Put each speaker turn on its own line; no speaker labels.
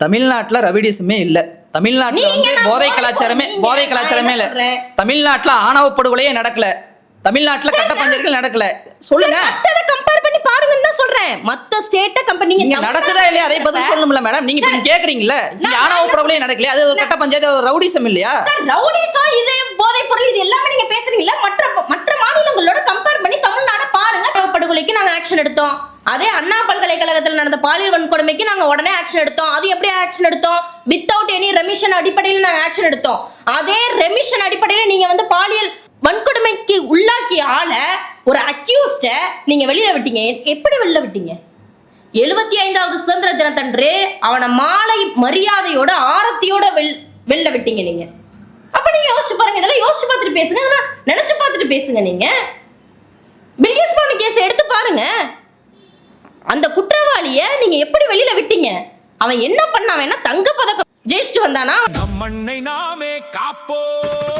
தமிழ்நாட்டுல ரவிடிசமே இல்ல. தமிழ்நாட்டுல வந்து போதை கலாச்சாரமே இல்ல. தமிழ்நாட்டுல ஆணவ படுகொலையே நடக்கல. தமிழ்நாட்டுல கட்ட பஞ்சாயத்துகள் நடக்கல. சொல்லுங்க.
மத்தத கம்பேர் பண்ணி பாருங்கன்னு தான் சொல்றேன். மத்த ஸ்டேட்ட கம்பேர் நீங்க
நடக்குதா இல்லையா அதை பதில் சொல்லணும்ல மேடம். நீங்க இப்ப கேக்குறீங்கல நீங்க ஆணவ படுகொலையே நடக்கல. அது ஒரு கட்ட பஞ்சாயத்து ஒரு ரவுடிசம் இல்லையா?
சார் ரவுடிசம் இது போதை பொருள் இது எல்லாமே நீங்க பேசுறீங்கல. மற்ற மாநிலங்களோட கம்பேர் பண்ணி தமிழ்நாட பாருங்க. படுகொலைக்கு நாங்க ஆக்ஷன் எடுத்தோம். அதே அண்ணா பல்கலைக்கழகத்தில் நடந்த பாலியல் வன்கொடுமைக்கு நாங்க உடனே ஆக்ஷன் எடுத்தோம். அது எப்படி ஆக்ஷன் எடுத்தோம்? வித்தவுட் எனி ரெமிஷன் அடிப்படையில் நாங்க ஆக்ஷன் எடுத்தோம். அதே ரெமிஷன் அடிப்படையில் நீங்க வந்து பாலியல் வன்கொடுமைக்கு உள்ளாக்கிய ஆள ஒரு அக்யூஸ்ட நீங்க வெளியில விட்டீங்க. எப்படி வெளியில விட்டீங்க? 75வது சுதந்திர தினத்தன்று அவனை மாலை மரியாதையோட ஆரத்தியோட வெளில விட்டீங்க நீங்க. அப்ப நீங்க யோசிச்சு பாருங்க. இதெல்லாம் யோசிச்சு பார்த்துட்டு பேசுங்க. இதெல்லாம் நினைச்சு பார்த்துட்டு பேசுங்க. நீங்க பில்கிஸ் பானு கேஸ் எடுத்து பாருங்க. அந்த குற்றவாளிய நீங்க எப்படி வெளியில விட்டீங்க? அவன் என்ன பண்ணான்? தங்க பதக்கம் ஜெயிச்சுட்டு வந்தானா?
நம் மண்ணை நாமே காப்போம்.